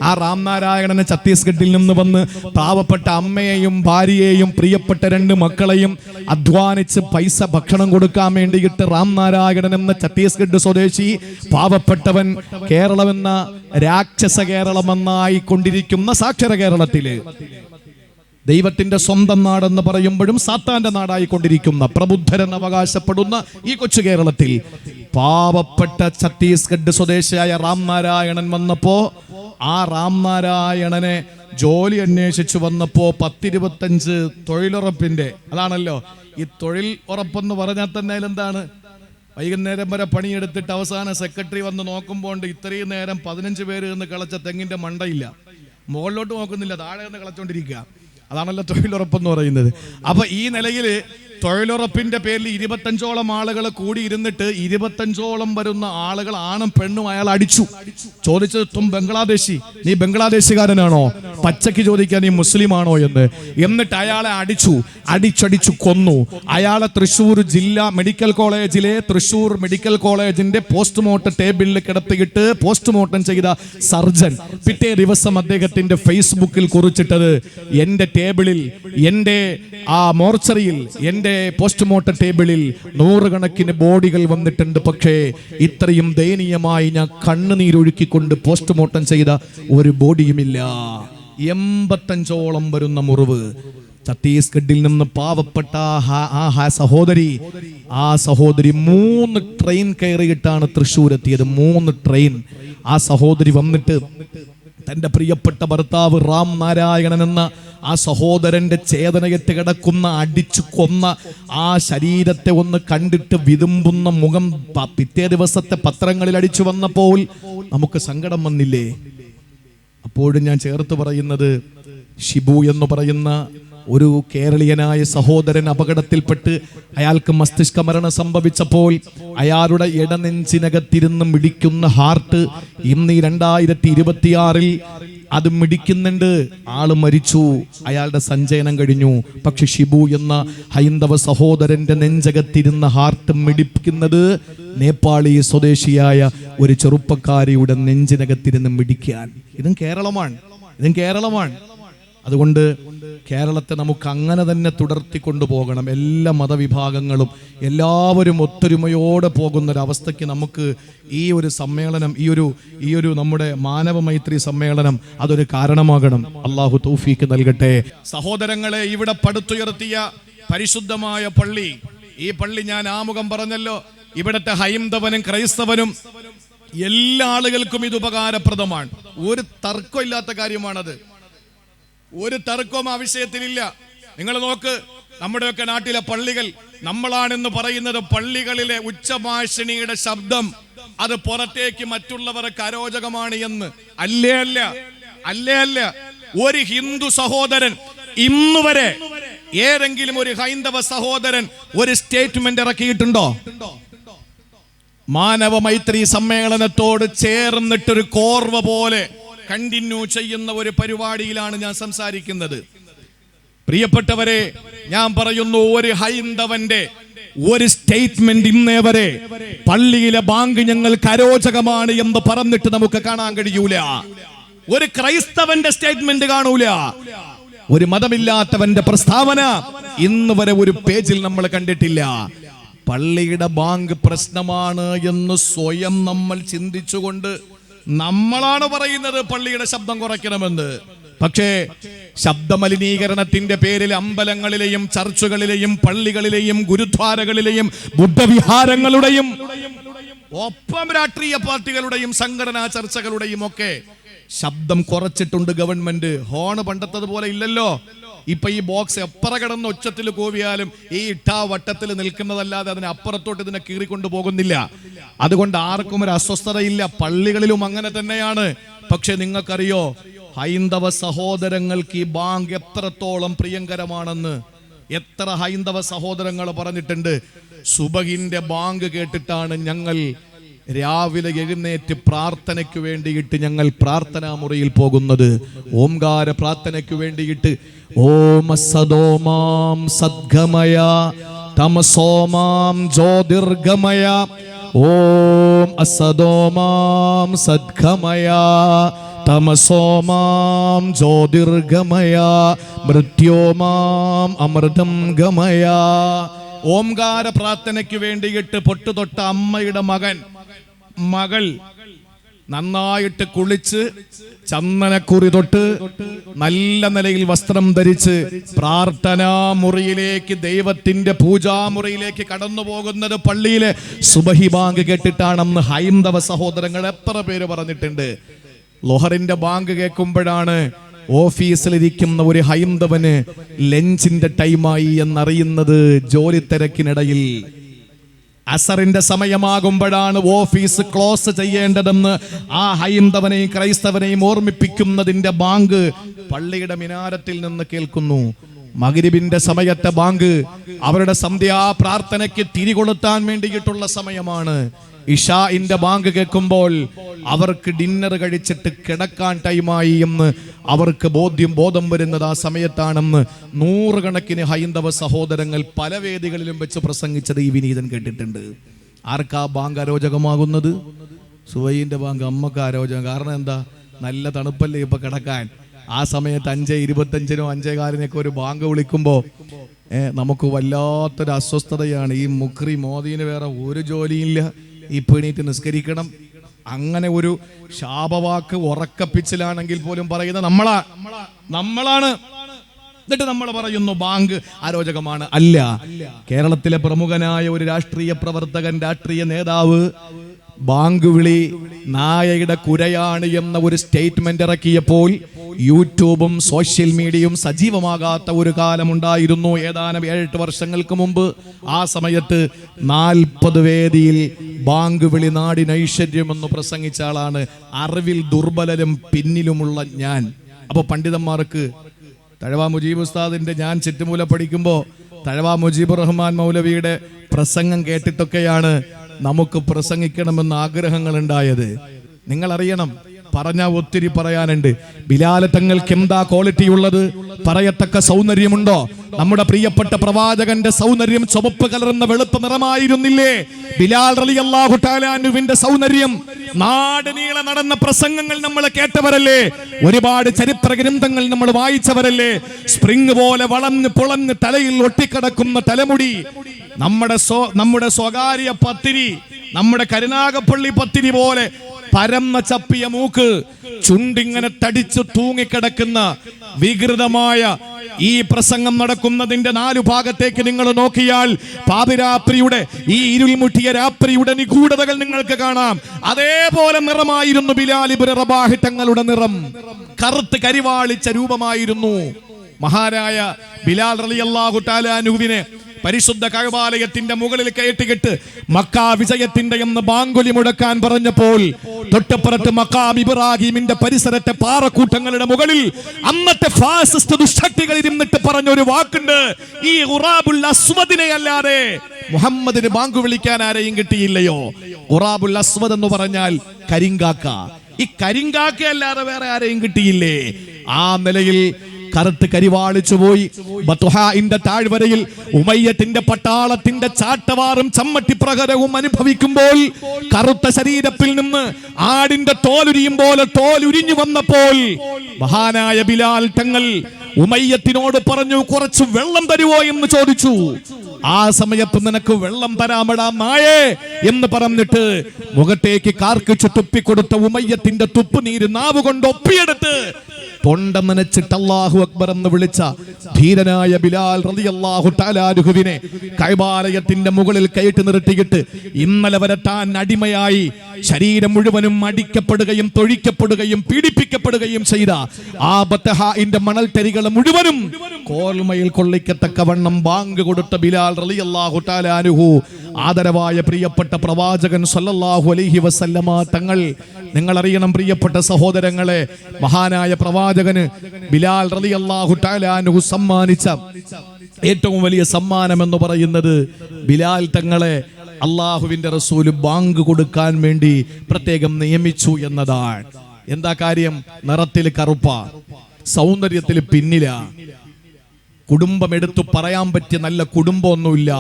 ആ രാംനാരായണന് ഛത്തീസ്ഗഡിൽ നിന്ന് വന്ന് പാവപ്പെട്ട അമ്മയെയും ഭാര്യയെയും പ്രിയപ്പെട്ട 2 മക്കളെയും അധ്വാനിച്ച് പൈസ ഭക്ഷണം കൊടുക്കാൻ വേണ്ടിയിട്ട് രാംനാരായണൻ എന്ന ഛത്തീസ്ഗഡ് സ്വദേശി പാവപ്പെട്ടവൻ കേരളമെന്ന രാക്ഷസ കേരളമെന്നായി കൊണ്ടിരിക്കുന്ന സാക്ഷര കേരളത്തില് ദൈവത്തിന്റെ സ്വന്തം നാടെന്ന് പറയുമ്പോഴും സാത്താന്റെ നാടായിക്കൊണ്ടിരിക്കുന്ന പ്രബുദ്ധരെന്ന് അവകാശപ്പെടുന്ന ഈ കൊച്ചു കേരളത്തിൽ പാവപ്പെട്ട ഛത്തീസ്ഗഡ് സ്വദേശിയായ രാംനാരായണൻ വന്നപ്പോ ആ രാംനാരായണനെ ജോലി അന്വേഷിച്ചു വന്നപ്പോ 10-25 തൊഴിലുറപ്പിന്റെ, അതാണല്ലോ ഈ തൊഴിൽ ഉറപ്പെന്ന് പറഞ്ഞാൽ തന്നെ എന്താണ്, വൈകുന്നേരം വരെ പണിയെടുത്തിട്ട് അവസാന സെക്രട്ടറി വന്ന് നോക്കുമ്പോൾ ഇത്രയും നേരം 15 പേര് നിന്ന് കളച്ച തെങ്ങിന്റെ മണ്ടയില്ല, മുകളിലോട്ട് നോക്കുന്നില്ല, താഴെ നിന്ന് കളച്ചോണ്ടിരിക്കുക. അതാണല്ലോ തൊഴിലുറപ്പെന്ന് പറയുന്നത്. അപ്പൊ ഈ നിലയിൽ തൊഴിലുറപ്പിന്റെ പേരിൽ 25ഓളം ആളുകൾ കൂടി ഇരുന്നിട്ട് 25ഓളം വരുന്ന ആളുകൾ ആണും പെണ്ണും അയാൾ അടിച്ചു. ചോദിച്ചത് തും ബംഗ്ലാദേശി, നീ ബംഗ്ലാദേശുകാരനാണോ, പച്ചയ്ക്ക് ചോദിക്കാൻ നീ മുസ്ലിം ആണോ എന്ന്. എന്നിട്ട് അയാളെ അടിച്ചടിച്ചു കൊന്നു. അയാളെ തൃശ്ശൂർ ജില്ലാ മെഡിക്കൽ കോളേജിലെ തൃശ്ശൂർ മെഡിക്കൽ കോളേജിന്റെ പോസ്റ്റ്മോർട്ടം ടേബിളിൽ കിടത്തിയിട്ട് പോസ്റ്റ്മോർട്ടം ചെയ്ത സർജൻ പിറ്റേ ദിവസം അദ്ദേഹത്തിന്റെ ഫേസ്ബുക്കിൽ കുറിച്ചിട്ടത്, എന്റെ ടേബിളിൽ, എന്റെ ആ മോർച്ചറിയിൽ, എന്റെ പോസ്റ്റ്മോർട്ടം ടേബിളിൽ 100 കണക്കിന് ബോഡികൾ വന്നിട്ടുണ്ട്, പക്ഷേ ഇത്രയും ദയനീയമായി ഞാൻ കണ്ണുനീരൊഴുക്കിക്കൊണ്ട് പോസ്റ്റ്മോർട്ടം ചെയ്ത ഒരു ബോഡിയുമില്ല. 85ഓളം വരുന്ന മുറിവ്. ഛത്തീസ്ഗഡിൽ നിന്ന് പാവപ്പെട്ട ആ സഹോദരി 3 ട്രെയിൻ കയറിയിട്ടാണ് തൃശ്ശൂർ എത്തിയത്. 3 ട്രെയിൻ. ആ സഹോദരി വന്നിട്ട് തന്റെ പ്രിയപ്പെട്ട ഭർത്താവ് രാംനാരായണൻ എന്ന ആ സഹോദരന്റെ ചേതനയറ്റ് കിടക്കുന്ന, അടിച്ചു കൊന്ന ആ ശരീരത്തെ ഒന്ന് കണ്ടിട്ട് വിതുമ്പുന്ന മുഖം പിറ്റേ ദിവസത്തെ പത്രങ്ങളിൽ അടിച്ചു വന്നപ്പോൾ നമുക്ക് സങ്കടം വന്നില്ലേ? അപ്പോഴും ഞാൻ ചേർത്ത് പറയുന്നത്, ഷിബു എന്ന് പറയുന്ന ഒരു കേരളീയനായ സഹോദരൻ അപകടത്തിൽപ്പെട്ട് അയാൾക്ക് മസ്തിഷ്ക മരണം സംഭവിച്ചപ്പോൾ അയാളുടെ ഇടനെഞ്ചിനകത്തിരുന്ന് മിടിക്കുന്ന ഹാർട്ട് ഇന്ന് 2026 അത് മിടിക്കുന്നുണ്ട്. ആള് മരിച്ചു, അയാളുടെ സഞ്ചയനം കഴിഞ്ഞു. പക്ഷെ ഷിബു എന്ന ഹൈന്ദവ സഹോദരന്റെ നെഞ്ചകത്തിരുന്ന ഹാർട്ട് മിടിക്കുന്നത് നേപ്പാളി സ്വദേശിയായ ഒരു ചെറുപ്പക്കാരിയുടെ നെഞ്ചിനകത്തിരുന്ന് മിടിക്കാൻ. ഇതും കേരളമാണ്. അതുകൊണ്ട് കേരളത്തെ നമുക്ക് അങ്ങനെ തന്നെ തുടർത്തിക്കൊണ്ടുപോകണം. എല്ലാ മതവിഭാഗങ്ങളും എല്ലാവരും ഒത്തൊരുമയോടെ പോകുന്നൊരവസ്ഥയ്ക്ക് നമുക്ക് ഈ ഒരു സമ്മേളനം, ഈ ഒരു നമ്മുടെ മാനവ മൈത്രി സമ്മേളനം അതൊരു കാരണമാകണം. അള്ളാഹു തൗഫീക്ക് നൽകട്ടെ. സഹോദരങ്ങളെ, ഇവിടെ പടുത്തുയർത്തിയ പരിശുദ്ധമായ പള്ളി, ഈ പള്ളി ഞാൻ ആമുഖം പറഞ്ഞല്ലോ, ഇവിടത്തെ ഹൈന്ദവനും ക്രൈസ്തവനും എല്ലാ ആളുകൾക്കും ഇത് ഉപകാരപ്രദമാണ്. ഒരു തർക്കമില്ലാത്ത കാര്യമാണത്. ഒരു തർക്കവും ആ വിഷയത്തിലില്ല. നിങ്ങൾ നോക്ക്, നമ്മുടെയൊക്കെ നാട്ടിലെ പള്ളികൾ, നമ്മളാണെന്ന് പറയുന്നത് പള്ളികളിലെ ഉച്ചഭാഷിണിയുടെ ശബ്ദം അത് പുറത്തേക്ക് മറ്റുള്ളവർക്ക് അരോചകമാണ് എന്ന്. അല്ല. ഒരു ഹിന്ദു സഹോദരൻ ഇന്നുവരെ ഏതെങ്കിലും ഒരു ഹൈന്ദവ സഹോദരൻ ഒരു സ്റ്റേറ്റ്മെന്റ് ഇറക്കിയിട്ടുണ്ടോ? മാനവ മൈത്രി സമ്മേളനത്തോട് ചേർന്നിട്ടൊരു കോർവ പോലെ കണ്ടിന്യൂ ചെയ്യുന്ന ഒരു പരിപാടിയിലാണ് ഞാൻ സംസാരിക്കുന്നത്. പ്രിയപ്പെട്ടവരെ, ഞാൻ പറയുന്നു, ഒരു ഹൈന്ദവന്റെ ഒരു സ്റ്റേറ്റ്മെന്റ് ഇന്നേ വരെ പള്ളിയിലെ ബാങ്ക് ഞങ്ങൾക്ക് അരോചകമാണ് എന്ന് പറഞ്ഞിട്ട് നമുക്ക് കാണാൻ കഴിയൂല. ഒരു ക്രൈസ്തവന്റെ സ്റ്റേറ്റ്മെന്റ് കാണൂല. ഒരു മതമില്ലാത്തവന്റെ പ്രസ്താവന ഇന്ന് വരെ ഒരു പേജിൽ നമ്മൾ കണ്ടിട്ടില്ല. പള്ളിയുടെ ബാങ്ക് പ്രശ്നമാണ് എന്ന് സ്വയം നമ്മൾ ചിന്തിച്ചുകൊണ്ട് നമ്മളാണ് പറയുന്നത് പള്ളിയുടെ ശബ്ദം കുറയ്ക്കണമെന്ന്. പക്ഷേ ശബ്ദമലിനീകരണത്തിന്റെ പേരിൽ അമ്പലങ്ങളിലെയും ചർച്ചുകളിലെയും പള്ളികളിലെയും ഗുരുദ്വാരകളിലെയും ബുദ്ധവിഹാരങ്ങളുടെയും ഒപ്പം രാഷ്ട്രീയ പാർട്ടികളുടെയും സംഘടനാ ചർച്ചകളുടെയും ഒക്കെ ശബ്ദം കുറച്ചിട്ടുണ്ട് ഗവൺമെന്റ്. ഹോണ് പണ്ടത്തതുപോലെ ഇല്ലല്ലോ. ഇപ്പൊ ഈ ബോക്സ് എപ്പറ കിടന്ന് ഒച്ചത്തിൽ കൂവിയാലും ഈ വട്ടത്തിൽ നിൽക്കുന്നതല്ലാതെ അതിന് അപ്പുറത്തോട്ട് ഇതിനെ കീറിക്കൊണ്ടു പോകുന്നില്ല. അതുകൊണ്ട് ആർക്കും ഒരു അസ്വസ്ഥതയില്ല. പള്ളികളിലും അങ്ങനെ തന്നെയാണ്. പക്ഷെ നിങ്ങൾക്കറിയോ, ഹൈന്ദവ സഹോദരങ്ങൾക്ക് ഈ ബാങ്ക് എത്രത്തോളം പ്രിയങ്കരമാണെന്ന് എത്ര ഹൈന്ദവ സഹോദരങ്ങൾ പറഞ്ഞിട്ടുണ്ട്. സുബഹിന്റെ ബാങ്ക് കേട്ടിട്ടാണ് ഞങ്ങൾ രാവിലെ എഴുന്നേറ്റ് പ്രാർത്ഥനയ്ക്ക് വേണ്ടിയിട്ട് ഞങ്ങൾ പ്രാർത്ഥനാ മുറിയിൽ പോകുന്നത്. ഓംകാര പ്രാർത്ഥനയ്ക്ക് വേണ്ടിയിട്ട് ഓം സദോമാം സദ്ഗമയ തമസോമാം ജ്യോതിർഗമയ ഓം അസദോമാം സദ്ഗമയ തമസോമാം ജ്യോതിർഗമയ മൃത്യോമാം അമൃതം ഗമയ. ഓംകാര പ്രാർത്ഥനയ്ക്ക് വേണ്ടിയിട്ട് പൊട്ടുതൊട്ട അമ്മയുടെ മകൾ നന്നായിട്ട് കുളിച്ച് ചന്ദനക്കുറി തൊട്ട് നല്ല നിലയിൽ വസ്ത്രം ധരിച്ച് പ്രാർത്ഥനാ മുറിയിലേക്ക്, ദൈവത്തിന്റെ പൂജാമുറിയിലേക്ക് കടന്നു പോകുന്നത് പള്ളിയിലെ സുബഹി ബാങ്ക് കേട്ടിട്ടാണെന്ന് ഹൈന്ദവ സഹോദരങ്ങൾ എത്ര പേര് പറഞ്ഞിട്ടുണ്ട്. ലൊഹറിന്റെ ബാങ്ക് കേൾക്കുമ്പോഴാണ് ഓഫീസിലിരിക്കുന്ന ഒരു ഹൈന്ദവന് ലഞ്ചിന്റെ ടൈമായി എന്നറിയുന്നത്. ജോലി തിരക്കിനിടയിൽ അസറിന്റെ സമയമാകുമ്പോഴാണ് ഓഫീസ് ക്ലോസ് ചെയ്യേണ്ടതെന്ന് ആ ഹൈന്ദവനെയും ക്രൈസ്തവനെയും ഓർമ്മിപ്പിക്കുന്നതിന്റെ ബാങ്ക് പള്ളിയുടെ മിനാരത്തിൽ നിന്ന് കേൾക്കുന്നു. മഗ്രിബിന്റെ സമയത്തെ ബാങ്ക് അവരുടെ സന്ധ്യാ പ്രാർത്ഥനയ്ക്ക് തിരികൊളുത്താൻ വേണ്ടിയിട്ടുള്ള സമയമാണ്. ഇഷാഇന്റെ ബാങ്ക് കേൾക്കുമ്പോൾ അവർക്ക് ഡിന്നർ കഴിച്ചിട്ട് കിടക്കാൻ ടൈമായി എന്ന് അവർക്ക് ബോധം വരുന്നത് ആ സമയത്താണെന്ന് നൂറുകണക്കിന് ഹൈന്ദവ സഹോദരങ്ങൾ പല വേദികളിലും വെച്ച് പ്രസംഗിച്ചത് ഈ വിനീതൻ കേട്ടിട്ടുണ്ട്. ആർക്കാ ബാങ്ക് അരോചകമാകുന്നത്? സുബഹിന്റെ ബാങ്ക് അമ്മക്ക് അരോചകം. കാരണം എന്താ? നല്ല തണുപ്പല്ലേ ഇപ്പൊ കിടക്കാൻ. ആ സമയത്ത് 5:25 5:15 ഒരു ബാങ്ക് വിളിക്കുമ്പോ നമുക്ക് വല്ലാത്തൊരു അസ്വസ്ഥതയാണ്. ഈ മുക്രി മോദീന് വേറെ ഒരു ജോലിയില്ല, ഈ എണീറ്റ് നിസ്കരിക്കണം. അങ്ങനെ ഒരു ശാപവാക്ക് ഉറക്കപ്പിച്ചിലാണെങ്കിൽ പോലും പറയുന്നത് നമ്മളാണ്. എന്നിട്ട് നമ്മൾ പറയുന്നു ബാങ്ക് അരോചകമാണ്. അല്ല, കേരളത്തിലെ പ്രമുഖനായ ഒരു രാഷ്ട്രീയ പ്രവർത്തകൻ, രാഷ്ട്രീയ നേതാവ് ബാങ്ക് വിളി നായയുടെ കുരയാണ് എന്ന ഒരു സ്റ്റേറ്റ്മെന്റ് ഇറക്കിയപ്പോൾ യൂട്യൂബും സോഷ്യൽ മീഡിയയും സജീവമാകാത്ത ഒരു കാലമുണ്ടായിരുന്നു ഏതാനും 7-8 വർഷങ്ങൾക്ക് മുമ്പ്. ആ സമയത്ത് 40 വേദിയിൽ ബാങ്ക് വിളി നാടിന് ഐശ്വര്യമെന്ന് പ്രസംഗിച്ച ആളാണ്. അറിവിൽ ദുർബലരും പിന്നിലുമുള്ള ഞാൻ. അപ്പൊ പണ്ഡിതന്മാർക്ക് തഴവ മുജീബ് ഉസ്താദിന്റെ ഞാൻ ചുറ്റുമൂല പഠിക്കുമ്പോൾ തഴവ മുജീബുർ റഹ്മാൻ മൗലവിയുടെ പ്രസംഗം കേട്ടിട്ടൊക്കെയാണ് നമുക്ക് പ്രസംഗിക്കണമെന്ന് ആഗ്രഹങ്ങൾ ഉണ്ടായത്. നിങ്ങൾ അറിയണം, പറഞ്ഞ ഒത്തിരി പറയാനുണ്ട്. ബിലാൽ തങ്ങൾക്ക് എന്താ ക്വാളിറ്റി ഉള്ളത്? പറയത്തക്ക സൗന്ദര്യമുണ്ടോ? നമ്മുടെ പ്രിയപ്പെട്ട പ്രവാചകന്റെ സൗന്ദര്യം ചുവപ്പ് കലർന്ന വെളുപ്പ് നിറമായിരുന്നില്ലേ? ബിലാൽ റളിയല്ലാഹു തആല അൻഹുവിന്റെ സൗന്ദര്യം നാട് നീളെ നടന്ന പ്രസംഗങ്ങൾ നമ്മൾ കേട്ടവരല്ലേ? ഒരുപാട് ചരിത്ര ഗ്രന്ഥങ്ങൾ നമ്മൾ വായിച്ചവരല്ലേ? സ്പ്രിംഗ് പോലെ വളഞ്ഞ് പൊളഞ്ഞ് തലയിൽ ഒട്ടിക്കിടക്കുന്ന തലമുടി, നമ്മുടെ സ്വകാര്യ പത്തിരി, നമ്മുടെ കരുനാഗപ്പള്ളി പത്തിരി പോലെ പരന്ന ചപ്പിയ മൂക്ക്, ചുണ്ടിങ്ങനെ തടിച്ചു തൂങ്ങിക്കിടക്കുന്ന വികൃതമായ ഈ പ്രസംഗം നടക്കുന്നതിന്റെ 4 ഭാഗത്തേക്ക് നിങ്ങൾ നോക്കിയാൽ പാതിരാത്രിയുടെ ഈ ഇരുൾമുട്ടിയ രാത്രിയുടെ നിഗൂഢതകൾ നിങ്ങൾക്ക് കാണാം. അതേപോലെ നിറമായിരുന്നു ബിലാൽ ഇബ്നു റബാഹ് തങ്ങളുടെ നിറം. കറുത്ത് കരിവാളിച്ച രൂപമായിരുന്നു. മഹാനായ ബിലാൽ റളിയല്ലാഹു തആല അൻഹുവിനെ പരിശുദ്ധ കഅബാലയത്തിന്റെ മുകളിൽ കയറ്റിയിട്ട് മക്ക വിജയത്തിന്റെ എന്ന് ബാങ്കുലി മുടക്കാൻ പറഞ്ഞപ്പോൾ തൊട്ടപ്പുറത്ത് മഖാം ഇബ്രാഹിമിന്റെ പരിസരത്തെ പാറക്കൂട്ടങ്ങളുടെ മുകളിൽ അന്നത്തെ ഫാസിസ്റ്റ് ദുഷ്ടക്തികൾ ഇരുന്നിട്ട് പറഞ്ഞൊരു വാക്കുണ്ട്, ഈ ഖുറാബുൽ അസ്വദിനെ അല്ലാതെ മുഹമ്മദിന് ബാങ്ക് വിളിക്കാൻ ആരെയും കിട്ടിയില്ലയോ? ഖുറാബുൽ അസ്വദ് എന്ന് പറഞ്ഞാൽ കരിങ്കാക്ക. ഈ കരിങ്കാക്ക അല്ലാതെ വേറെ ആരെയും കിട്ടിയില്ലേ? ആ നിലയിൽ കറുത്ത് കരിവാളിച്ചു പോയി. ബത്ഹാഇന്റെ താഴ്വരയിൽ ഉമയ്യത്തിന്റെ പട്ടാളത്തിന്റെ ചാട്ടവാറും ചമ്മട്ടിപ്രഹരവും അനുഭവിക്കുമ്പോൾ കറുത്ത ശരീരത്തിൽ നിന്ന് ആടിന്റെ തോലുരിയും പോലെ തോലുരിഞ്ഞു വന്നപ്പോൾ മഹാനായ ബിലാൽ തങ്ങൾ ഉമയ്യത്തിനോട് പറഞ്ഞു, കുറച്ച് വെള്ളം തരുവോ എന്ന് ചോദിച്ചു. ആ സമയത്ത് നിനക്ക് വെള്ളം തരാമടാ നായേ എന്ന് പറഞ്ഞിട്ട് മുഖത്തേക്ക് കാർക്കിച്ചു തുപ്പിക്കൊടുത്ത ഉമയ്യത്തിന്റെ തുപ്പുനീര് നാവ് കൊണ്ട് ഒപ്പിയെടുത്ത് തൊണ്ട നനച്ചിട്ട് അല്ലാഹു അക്ബർ എന്ന് വിളിച്ച ധീരനായ ബിലാൽ റളിയല്ലാഹു തആല അൻഹുവിനെ കഅബാലയത്തിന്റെ മുകളിൽ കയറ്റി നിർത്തിയിട്ട് ഇന്നലെ വരെ താൻ അടിമയായി ശരീരം മുഴുവനും അടിക്കപ്പെടുകയും തൊഴിക്കപ്പെടുകയും പീഡിപ്പിക്കപ്പെടുകയും ചെയ്ത ആ ബത്ഹാഇന്റെ മണൽത്തരികൾ മുഴുവനും കോൽമയിൽ കൊള്ളിക്കത്തക്കവണ്ണം ബാങ്ക് കൊടുത്ത ബിലാൽ റളിയല്ലാഹു തആല അൻഹു ആദരവായ പ്രിയപ്പെട്ട പ്രവാചകൻ സല്ലല്ലാഹു അലൈഹി വസല്ലമ തങ്ങൾ, നിങ്ങൾ അറിയണം പ്രിയപ്പെട്ട സഹോദരങ്ങളെ, മഹാനായ പ്രവാചകന് ബിലാൽ റളിയല്ലാഹു തആല അൻഹു സമ്മാനിച്ച ഏറ്റവും വലിയ സമ്മാനം എന്ന് പറയുന്നത് ബിലാൽ തങ്ങളെ അള്ളാഹുവിന്റെ റസൂല് ബാങ്ക് കൊടുക്കാൻ വേണ്ടി പ്രത്യേകം നിയമിച്ചു എന്നതാണ്. എന്താ കാര്യം? നിറത്തിൽ കറുപ്പ, സൗന്ദര്യത്തിൽ പിന്നില, കുടുംബം എടുത്തു പറയാൻ പറ്റിയ നല്ല കുടുംബമൊന്നുമില്ല.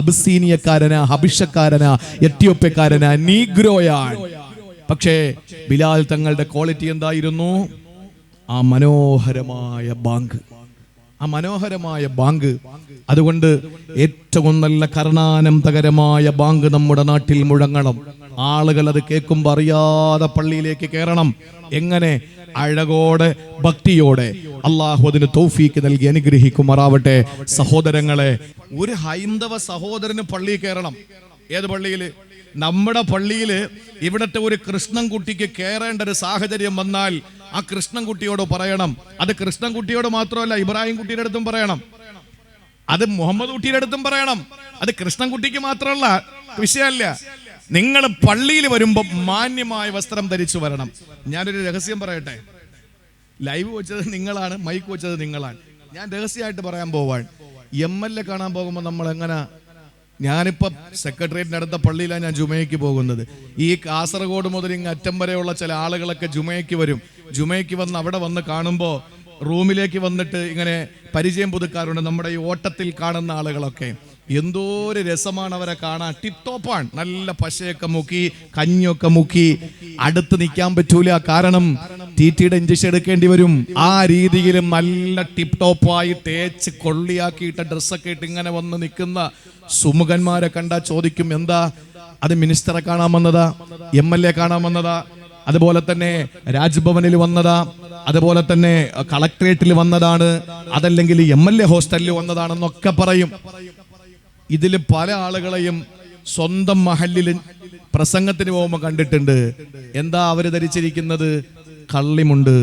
അബിസീനിയക്കാരനാ, ഹബിഷക്കാരനാ, എത്യോപ്യക്കാരനാ, നീഗ്രോയാണ്. പക്ഷേ ബിലാൽ തങ്ങളുടെ ക്വാളിറ്റി എന്തായിരുന്നു? ആ മനോഹരമായ ബാങ്ക്. അതുകൊണ്ട് ഏറ്റവും നല്ല കർണാനന്ദകരമായ ബാങ്ക് നമ്മുടെ നാട്ടിൽ മുഴങ്ങണം. ആളുകൾ അത് കേൾക്കുമ്പോൾ അറിയാതെ പള്ളിയിലേക്ക് കയറണം. എങ്ങനെ? അഴകോടെ, ഭക്തിയോടെ. അള്ളാഹു അതിന് തൗഫീക്ക് നൽകി അനുഗ്രഹിക്കുമാറാവട്ടെ. സഹോദരങ്ങളെ, ഒരു ഹൈന്ദവ സഹോദരന് പള്ളിയിൽ കയറണം. ഏത് പള്ളിയിൽ? നമ്മുടെ പള്ളിയിൽ ഇവിടത്തെ ഒരു കൃഷ്ണൻകുട്ടിക്ക് കയറേണ്ട ഒരു സാഹചര്യം വന്നാൽ ആ കൃഷ്ണൻകുട്ടിയോട് പറയണം. അത് കൃഷ്ണൻകുട്ടിയോട് മാത്രമല്ല, ഇബ്രാഹിം കുട്ടിയുടെ അടുത്തും പറയണം, അത് മുഹമ്മദ് കുട്ടിയുടെ അടുത്തും പറയണം. അത് കൃഷ്ണൻകുട്ടിക്ക് മാത്രമല്ല, വിഷയമല്ല. നിങ്ങൾ പള്ളിയിൽ വരുമ്പോൾ മാന്യമായ വസ്ത്രം ധരിച്ചു വരണം. ഞാനൊരു രഹസ്യം പറയട്ടെ. ലൈവ് വെച്ചത് നിങ്ങളാണ്, മൈക്ക് വെച്ചത് നിങ്ങളാണ്. ഞാൻ രഹസ്യമായിട്ട് പറയാൻ പോവാൻ. MLA കാണാൻ പോകുമ്പോൾ നമ്മൾ എങ്ങനെ? ഞാനിപ്പം സെക്രട്ടേറിയറ്റിന് അടുത്ത പള്ളിയിലാണ് ഞാൻ ജുമയ്ക്ക് പോകുന്നത്. ഈ കാസർഗോഡ് മുതൽ ഇങ്ങ് അറ്റം വരെയുള്ള ചില ആളുകളൊക്കെ ജുമയ്ക്ക് വരും. ജുമയ്ക്ക് വന്ന് അവിടെ വന്ന് കാണുമ്പോൾ റൂമിലേക്ക് വന്നിട്ട് ഇങ്ങനെ പരിചയം പുതുക്കാറുണ്ട്. നമ്മുടെ ഈ ഓട്ടത്തിൽ കാണുന്ന ആളുകളൊക്കെ എന്തോ ഒരു രസമാണ് അവരെ കാണാൻ. ടിപ് ടോപ്പാണ്. നല്ല പശയൊക്കെ മുക്കി, കഞ്ഞിയൊക്കെ മുക്കി. അടുത്ത് നിൽക്കാൻ പറ്റൂല, കാരണം TTയുടെ ഇഞ്ചക്ഷൻ എടുക്കേണ്ടി വരും. ആ രീതിയിലും നല്ല ടിപ് ടോപ്പായി തേച്ച് കൊള്ളിയാക്കിയിട്ട ഡ്രസ്സൊക്കെ ഇട്ട് ഇങ്ങനെ വന്ന് നിൽക്കുന്ന സുമുഖന്മാരെ കണ്ടാ ചോദിക്കും, എന്താ അത്? മിനിസ്റ്ററെ കാണാൻ വന്നതാ? MLA കാണാൻ വന്നതാ? അതുപോലെ തന്നെ രാജ്ഭവനിൽ വന്നതാ? അതുപോലെ തന്നെ കളക്ടറേറ്റിൽ വന്നതാണ്? അതല്ലെങ്കിൽ MLA ഹോസ്റ്റലിൽ വന്നതാണെന്നൊക്കെ പറയും. ഇതിൽ പല ആളുകളെയും സ്വന്തം മഹല്ലിൽ പ്രസംഗത്തിന് പോകുമ്പോൾ കണ്ടിട്ടുണ്ട്. എന്താ അവര് ധരിച്ചിരിക്കുന്നത്? കള്ളിമുണ്ട്.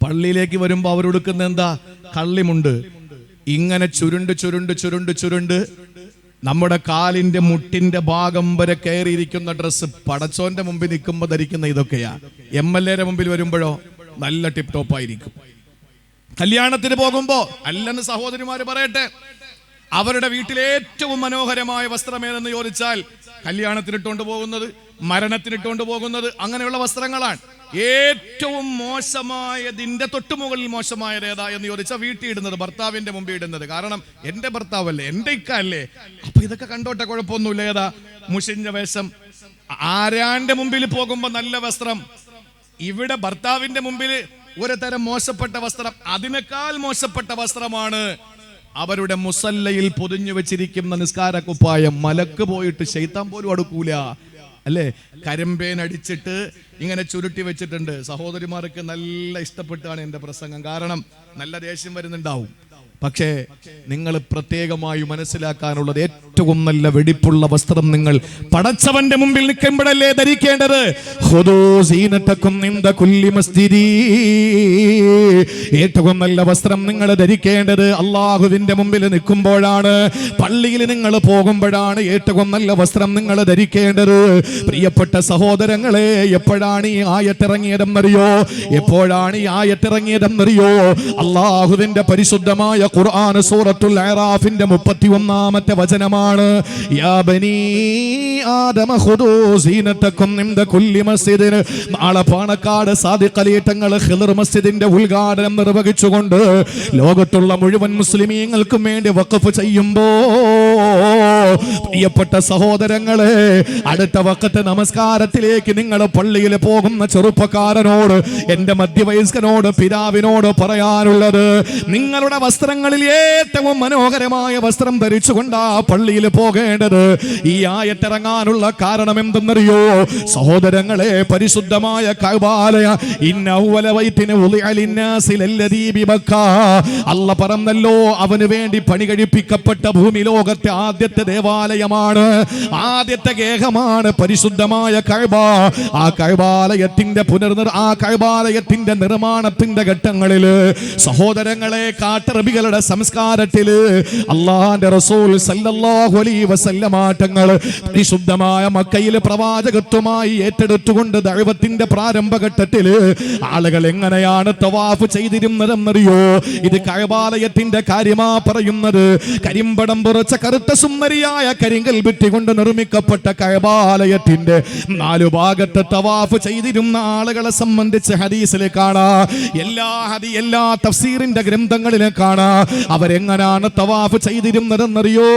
പള്ളിയിലേക്ക് വരുമ്പോൾ അവരെടുക്കുന്ന എന്താ? കള്ളിമുണ്ട്. ഇങ്ങനെ ചുരുണ്ട് നമ്മുടെ കാലിന്റെ മുട്ടിന്റെ ഭാഗം വരെ കയറിയിരിക്കുന്ന ഡ്രസ്സ്. പടച്ചോന്റെ മുമ്പിൽ നിൽക്കുമ്പോൾ ധരിക്കുന്ന ഇതൊക്കെയാ. MLA മുമ്പിൽ വരുമ്പോഴോ നല്ല ടിപ് ടോപ്പായിരിക്കും. കല്യാണത്തിന് പോകുമ്പോ അല്ലെന്ന് സഹോദരിമാര് പറയട്ടെ, അവരുടെ വീട്ടിലെ ഏറ്റവും മനോഹരമായ വസ്ത്രമേതെന്ന് ചോദിച്ചാൽ കല്യാണത്തിനിട്ടുകൊണ്ട് പോകുന്നത്, മരണത്തിനിട്ടുകൊണ്ട് പോകുന്നത് അങ്ങനെയുള്ള വസ്ത്രങ്ങളാണ്. ഏറ്റവും മോശമായതിന്റെ തൊട്ടുമുകളിൽ മോശമായത് ഏതാ എന്ന് ചോദിച്ചാൽ വീട്ടിൽ ഇടുന്നത്, ഭർത്താവിന്റെ മുമ്പിൽ ഇടുന്നത്. കാരണം എന്റെ ഭർത്താവല്ലേ, എന്റെ ഇക്ക അല്ലേ, അപ്പൊ ഇതൊക്കെ കണ്ടോട്ടെ, കുഴപ്പമൊന്നുമില്ല. ഏതാ? മുഷിഞ്ഞ വേഷം. ആരാന്റെ മുമ്പിൽ പോകുമ്പോ നല്ല വസ്ത്രം. ഇവിടെ ഭർത്താവിന്റെ മുമ്പിൽ ഒരു തരം മോശപ്പെട്ട വസ്ത്രം. അതിനേക്കാൾ മോശപ്പെട്ട വസ്ത്രമാണ് അവരുടെ മുസല്ലയിൽ പൊതിഞ്ഞു വെച്ചിരിക്കുന്ന നിസ്കാര കുപ്പായം. മലക്ക് പോയിട്ട് ശൈത്താൻ പോലും അടുക്കൂല, അല്ലേ? കരിമ്പേൻ അടിച്ചിട്ട് ഇങ്ങനെ ചുരുട്ടി വെച്ചിട്ടുണ്ട്. സഹോദരിമാർക്ക് നല്ല ഇഷ്ടപ്പെട്ടാണ് എന്റെ പ്രസംഗം, കാരണം നല്ല ദേഷ്യം വരുന്നുണ്ടാവും. പക്ഷേ നിങ്ങൾ പ്രത്യേകമായി മനസ്സിലാക്കാനുള്ളത്, ഏറ്റവും നല്ല വെടിപ്പുള്ള വസ്ത്രം നിങ്ങൾ പടച്ചവന്റെ മുമ്പിൽ നിൽക്കുമ്പോഴല്ലേ ധരിക്കേണ്ടത്. ഏറ്റവും നല്ല വസ്ത്രം നിങ്ങൾ ധരിക്കേണ്ടത് അള്ളാഹുവിന്റെ മുമ്പിൽ നിൽക്കുമ്പോഴാണ്. പള്ളിയിൽ നിങ്ങൾ പോകുമ്പോഴാണ് ഏറ്റവും നല്ല വസ്ത്രം നിങ്ങൾ ധരിക്കേണ്ടത്. പ്രിയപ്പെട്ട സഹോദരങ്ങളെ, എപ്പോഴാണ് ഈ ആയത്തിറങ്ങിയതെന്നറിയോ? അള്ളാഹുവിന്റെ പരിശുദ്ധമായ ഖുർആൻ സൂറത്തുൽ അറാഫിന്റെ 31-ാമത്തെ വചനമാണ്. യാ ബനീ ആദമ ഖുദൂ സീനതകും ഇൻദ കുല്ലി മസ്ജിദിൻ. നാളെ പാണക്കാട് സാദിഖ് അലി തങ്ങൾ ഖിദർ മസ്ജിദിന്റെ ഉദ്ഘാടനം നിർവഹിച്ചുകൊണ്ട് ലോകത്തുള്ള മുഴുവൻ മുസ്ലിമീങ്ങൾക്കും വേണ്ടി വഖഫ് ചെയ്യുമ്പോൾ, പ്രിയപ്പെട്ട സഹോദരങ്ങളെ, അടുത്ത വഖത്ത് നമസ്കാരത്തിലേക്ക് നിങ്ങൾ പള്ളിയിൽ പോകുന്ന ചെറുപ്പക്കാരനോട്, എന്റെ മധ്യവയസ്കനോട്, പിതാവിനോട് പറയാനുള്ളത്, നിങ്ങളുടെ വസ്ത്രങ്ങളിൽ ഏറ്റവും മനോഹരമായ വസ്ത്രം ധരിച്ചുകൊണ്ടാ പള്ളിയിൽ പോകേണ്ടത്. ഈ ആയത്തിറങ്ങാനുള്ള കാരണം എന്തെന്നറിയോ സഹോദരങ്ങളെ? പരിശുദ്ധമായ കഅബാലയ ഇന്ന അവ്വല ബൈതിന വുളിഅ ലിന്നാസി ലല്ലദീ ബിബക്കാ. അല്ലാഹ് പറഞ്ഞല്ലോ, അവന് വേണ്ടി പണി കഴിപ്പിക്കപ്പെട്ട ഭൂമി ലോകത്തെ ആദ്യത്തെ ദേവാലയമാണ്, ആദ്യത്തെ ഗേഹമാണ് പരിശുദ്ധമായ കഅബ. ആ കഅബാലയത്തിന്റെ നിർമ്മാണത്തിന്റെ ഘട്ടങ്ങളിൽ സഹോദരങ്ങളെ, കാട്ടറബികളുടെ സംസ്കാരത്തില് അല്ലാഹുവിന്റെ റസൂൽ സല്ലല്ലാഹു അലൈഹി വസല്ലമ തങ്ങൾ പരിശുദ്ധമായ മക്കയിൽ പ്രവാചകത്വമായി ഏറ്റെടുത്തുകൊണ്ട് ദഅവത്തിന്റെ പ്രാരംഭഘട്ടത്തില് ആളുകൾ എങ്ങനെയാണ് തവാഫ് ചെയ്തിരുന്നതെന്നറിയോ? ഇത് കഅബാലയത്തിന്റെ കാര്യമാ പറയുന്നത്. കരിമ്പടം പുറച്ച കറുത്ത സുന്ദരിയായ കരിങ്കൽ ഭിത്തി കൊണ്ട് നിർമ്മിക്കപ്പെട്ട കഅബാലയത്തിന്റെ 4 ഭാഗത്ത് തവാഫ് ചെയ്തിരുന്ന ആളുകളെ സംബന്ധിച്ച് ഹദീസിൽ കാണാം, എല്ലാ തഫ്സീറിന്റെ ഗ്രന്ഥങ്ങളിലും കാണാം. അവരെങ്ങനാണ് തവാഫ് ചെയ്തിരുന്നതെന്നറിയോ?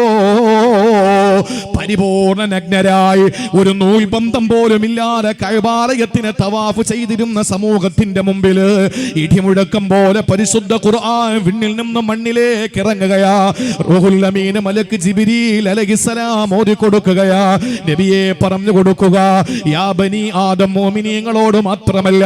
പരിപൂർണ നഗ്നരായി ഒരു നൂൽബന്ധം പോലും ഇല്ലാതെ കഅബാലയത്തിനെ തവാഫ് ചെയ്തിരുന്ന സമൂഹത്തിന്റെ മുമ്പിൽ ഇടിമുഴക്കം പോലെ പരിശുദ്ധ ഖുർആൻ വിണ്ണിൽ നിന്ന് മണ്ണിലേക്ക് ഇറങ്ങുകയാ. റൂഹുൽ അമീൻ മലക്ക് ജിബ്രീൽ അലൈഹിസ്സലാം ഓതി കൊടുക്കുകയാ. നബിയെ പറഞ്ഞു കൊടുക്കുക, യാ ബനി ആദം, മുഅ്മിനീങ്ങളോട് മാത്രമല്ല